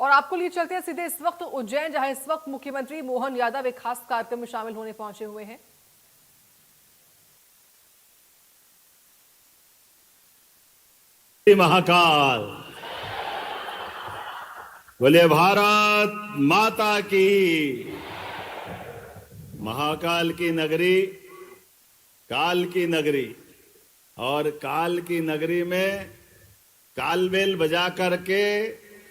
और आपको लिए चलते हैं सीधे इस वक्त उज्जैन, जहां इस वक्त मुख्यमंत्री मोहन यादव एक खास कार्यक्रम में शामिल होने पहुंचे हुए हैं। महाकाल बोले भारत माता की। महाकाल की नगरी, काल की नगरी, और काल की नगरी में कालबेल बजा करके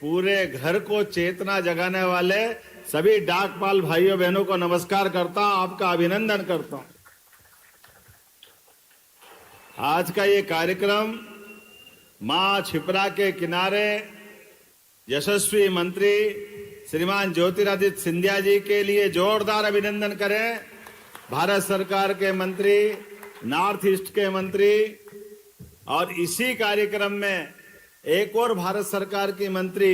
पूरे घर को चेतना जगाने वाले सभी डाकपाल भाइयों बहनों को नमस्कार करता हूं, आपका अभिनंदन करता हूं। आज का ये कार्यक्रम मां छिपरा के किनारे यशस्वी मंत्री श्रीमान ज्योतिरादित्य सिंधिया जी के लिए जोरदार अभिनंदन करें। भारत सरकार के मंत्री, नॉर्थ ईस्ट के मंत्री, और इसी कार्यक्रम में एक और भारत सरकार की मंत्री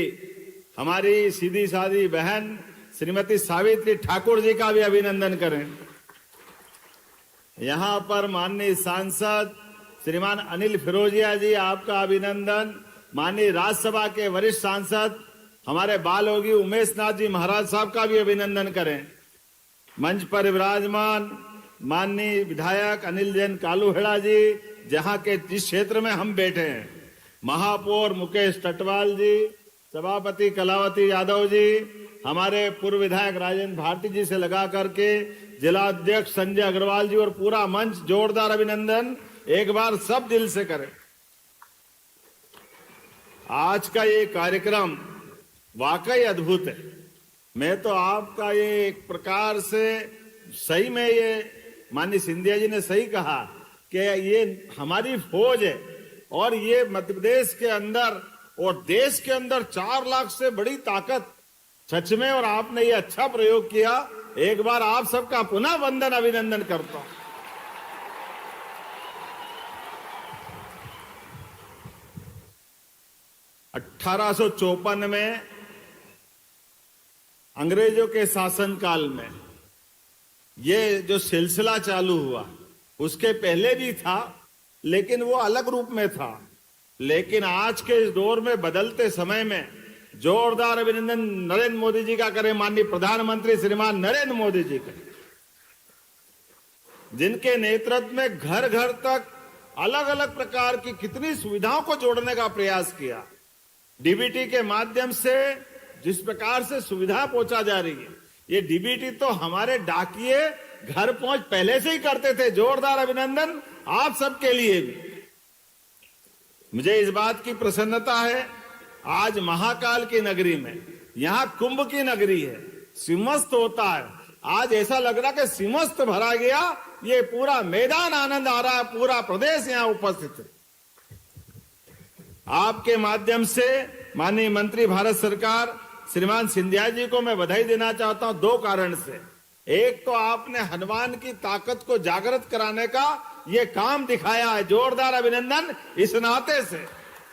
हमारी सीधी सादी बहन श्रीमती सावित्री ठाकुर जी का भी अभिनंदन करें। यहां पर माननीय सांसद श्रीमान अनिल फिरोजिया जी, आपका अभिनंदन। माननीय राज्यसभा के वरिष्ठ सांसद हमारे बाल योगी उमेश नाथ जी महाराज साहब का भी अभिनंदन करें। मंच पर विराजमान माननीय विधायक अनिल जैन कालूहेड़ा जी, जहां के जिस क्षेत्र में हम बैठे हैं, महापौर मुकेश टटवाल जी, सभापति कलावती यादव जी, हमारे पूर्व विधायक राजेंद्र भारती जी से लगा करके जिला अध्यक्ष संजय अग्रवाल जी और पूरा मंच, जोरदार अभिनंदन एक बार सब दिल से करें। आज का ये कार्यक्रम वाकई अद्भुत है। मैं तो आपका ये एक प्रकार से सही में, ये माननीय सिंधिया जी ने सही कहा कि ये हमारी फौज है, और ये मध्य प्रदेश के अंदर और देश के अंदर 4 लाख से बड़ी ताकत सच में, और आपने ये अच्छा प्रयोग किया। एक बार आप सबका पुनः वंदन अभिनंदन करता हूं। (1854) में अंग्रेजों के शासनकाल में ये जो सिलसिला चालू हुआ, उसके पहले भी था, लेकिन वो अलग रूप में था। लेकिन आज के इस दौर में, बदलते समय में, जोरदार अभिनंदन नरेंद्र मोदी जी का करें, माननीय प्रधानमंत्री श्रीमान नरेंद्र मोदी जी का, जिनके नेतृत्व में घर घर तक अलग अलग प्रकार की कितनी सुविधाओं को जोड़ने का प्रयास किया। डीबीटी के माध्यम से जिस प्रकार से सुविधा पहुंचा जा रही है, ये डीबीटी तो हमारे डाकिये घर पहुंच पहले से ही करते थे। जोरदार अभिनंदन आप सबके लिए भी। मुझे इस बात की प्रसन्नता है, आज महाकाल की नगरी में, यहां कुंभ की नगरी है, सिंहस्थ होता है। आज ऐसा लग रहा कि सिंहस्थ भरा गया, ये पूरा मैदान आनंद आ रहा है, पूरा प्रदेश यहां उपस्थित है। आपके माध्यम से माननीय मंत्री भारत सरकार श्रीमान सिंधिया जी को मैं बधाई देना चाहता हूं 2 कारण से। एक तो आपने हनुमान की ताकत को जागृत कराने का ये काम दिखाया है, जोरदार अभिनंदन इस नाते से।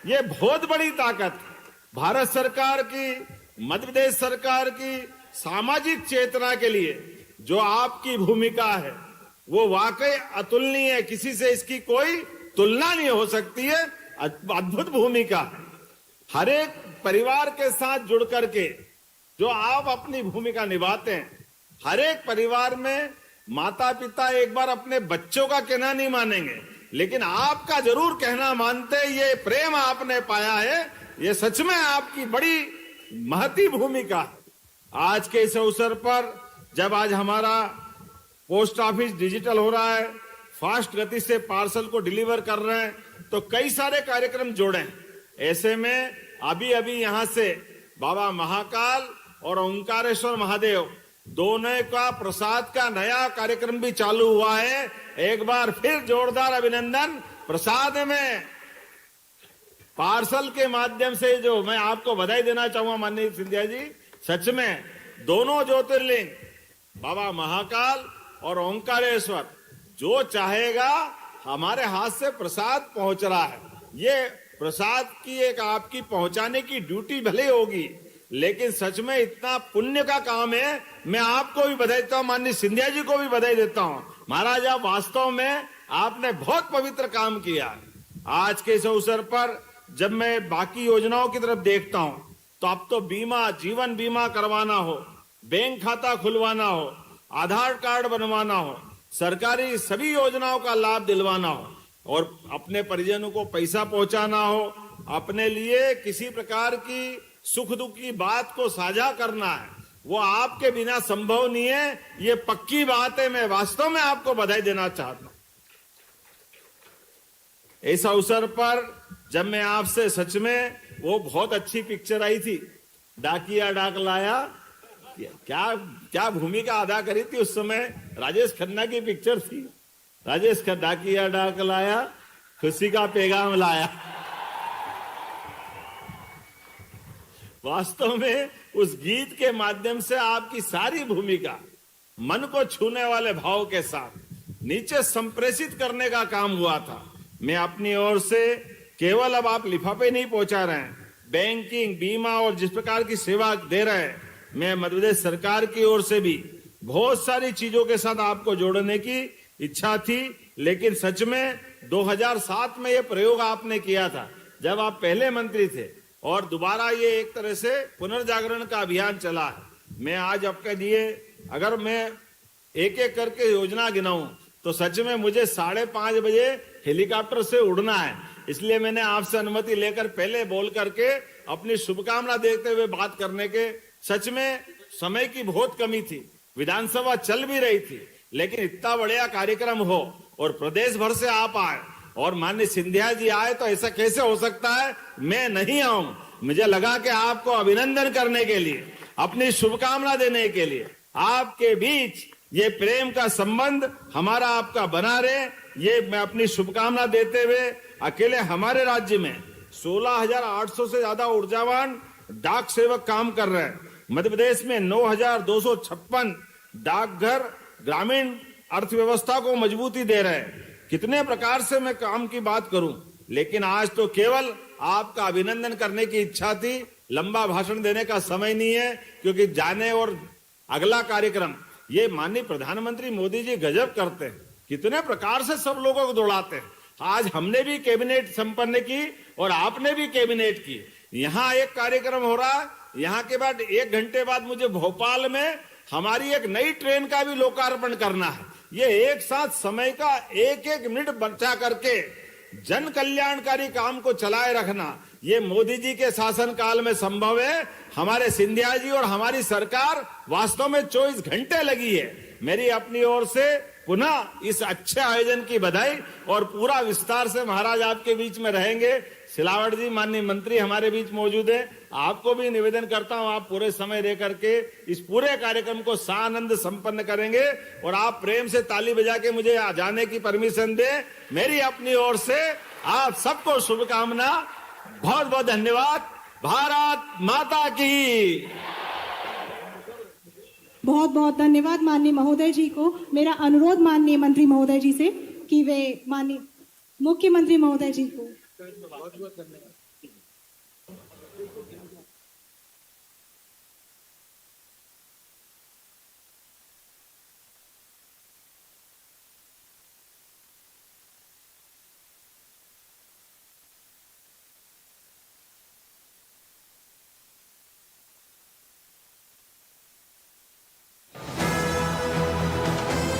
ये बहुत बड़ी ताकत भारत सरकार की, मध्य प्रदेश सरकार की सामाजिक चेतना के लिए जो आपकी भूमिका है, वो वाकई अतुलनीय है। किसी से इसकी कोई तुलना नहीं हो सकती है। अद्भुत भूमिका है। हर एक परिवार के साथ जुड़ करके जो आप अपनी भूमिका निभाते हैं, हर एक परिवार में माता पिता एक बार अपने बच्चों का कहना नहीं मानेंगे, लेकिन आपका जरूर कहना मानते। ये प्रेम आपने पाया है, ये सच में आपकी बड़ी महती भूमिका है। आज के इस अवसर पर, जब आज हमारा पोस्ट ऑफिस डिजिटल हो रहा है, फास्ट गति से पार्सल को डिलीवर कर रहे हैं, तो कई सारे कार्यक्रम जोड़े। ऐसे में अभी अभी यहां से बाबा महाकाल और ओंकारेश्वर महादेव दोनों का प्रसाद का नया कार्यक्रम भी चालू हुआ है। एक बार फिर जोरदार अभिनंदन। प्रसाद में पार्सल के माध्यम से जो मैं आपको बधाई देना चाहूंगा माननीय सिंधिया जी, सच में दोनों ज्योतिर्लिंग बाबा महाकाल और ओंकारेश्वर, जो चाहेगा हमारे हाथ से प्रसाद पहुंच रहा है। ये प्रसाद की एक आपकी पहुंचाने की ड्यूटी भले होगी, लेकिन सच में इतना पुण्य का काम है। मैं आपको भी बधाई देता हूं, माननीय सिंधिया जी को भी बधाई देता हूं। महाराज, आप वास्तव में आपने बहुत पवित्र काम किया। आज के इस अवसर पर जब मैं बाकी योजनाओं की तरफ देखता हूं, तो अब तो बीमा, जीवन बीमा करवाना हो, बैंक खाता खुलवाना हो, आधार कार्ड बनवाना हो, सरकारी सभी योजनाओं का लाभ दिलवाना हो और अपने परिजनों को पैसा पहुंचाना हो, अपने लिए किसी प्रकार की सुख दुख की बात को साझा करना है, वो आपके बिना संभव नहीं है। ये पक्की बात है। मैं वास्तव में आपको बधाई देना चाहता हूं। इस अवसर पर जब मैं आपसे सच में, वो बहुत अच्छी पिक्चर आई थी, डाकिया डाक लाया, क्या क्या भूमिका अदा करी थी उस समय, राजेश खन्ना की पिक्चर थी। राजेश का डाकिया डाक लाया, खुशी का पैगाम लाया। वास्तव में उस गीत के माध्यम से आपकी सारी भूमिका मन को छूने वाले भाव के साथ नीचे संप्रेषित करने का काम हुआ था। मैं अपनी ओर से केवल, अब आप लिफाफे नहीं पहुंचा रहे हैं, बैंकिंग, बीमा और जिस प्रकार की सेवा दे रहे हैं, मैं मध्य प्रदेश सरकार की ओर से भी बहुत सारी चीजों के साथ आपको जोड़ने की इच्छा थी। लेकिन सच में 2007 में ये प्रयोग आपने किया था जब आप पहले मंत्री थे, और दोबारा ये एक तरह से पुनर्जागरण का अभियान चला है। मैं आज आपके लिए, अगर मैं एक एक करके योजना गिनाऊं तो सच में मुझे 5:30 बजे हेलीकॉप्टर से उड़ना है। इसलिए मैंने आपसे अनुमति लेकर पहले बोल करके अपनी शुभकामना देते हुए बात करने के, सच में समय की बहुत कमी थी, विधानसभा चल भी रही थी, लेकिन इतना बढ़िया कार्यक्रम हो और प्रदेश भर से आप आए और माननीय सिंधिया जी आए, तो ऐसा कैसे हो सकता है मैं नहीं आऊं। मुझे लगा कि आपको अभिनंदन करने के लिए, अपनी शुभकामना देने के लिए, आपके बीच ये प्रेम का संबंध हमारा आपका बना रहे, ये मैं अपनी शुभकामना देते हुए, अकेले हमारे राज्य में 16,800 से ज्यादा ऊर्जावान डाक सेवक काम कर रहे हैं। मध्य प्रदेश में 9,256 डाकघर ग्रामीण अर्थव्यवस्था को मजबूती दे रहे हैं। कितने प्रकार से मैं काम की बात करूं, लेकिन आज तो केवल आपका अभिनंदन करने की इच्छा थी। लंबा भाषण देने का समय नहीं है, क्योंकि जाने और अगला कार्यक्रम, ये माननीय प्रधानमंत्री मोदी जी गजब करते हैं, कितने प्रकार से सब लोगों को दौड़ाते हैं। आज हमने भी कैबिनेट संपन्न की और आपने भी कैबिनेट की। यहाँ एक कार्यक्रम हो रहा है, यहाँ के बाद 1 घंटे बाद मुझे भोपाल में हमारी एक नई ट्रेन का भी लोकार्पण करना है। ये एक साथ समय का एक एक मिनट बचा करके जन कल्याणकारी काम को चलाए रखना, ये मोदी जी के शासन काल में संभव है। हमारे सिंधिया जी और हमारी सरकार वास्तव में 24 घंटे लगी है। मेरी अपनी ओर से पुनः इस अच्छे आयोजन की बधाई, और पूरा विस्तार से महाराज आपके बीच में रहेंगे। सिलावट जी माननीय मंत्री हमारे बीच मौजूद है, आपको भी निवेदन करता हूं आप पूरे समय दे करके इस पूरे कार्यक्रम को सानंद संपन्न करेंगे, और आप प्रेम से ताली बजा के मुझे जाने की परमिशन दें। मेरी अपनी ओर से आप सबको शुभकामना, बहुत बहुत धन्यवाद। भारत माता की। बहुत बहुत धन्यवाद माननीय महोदय जी को। मेरा अनुरोध माननीय मंत्री महोदय जी से कि वे माननीय मुख्यमंत्री महोदय जी को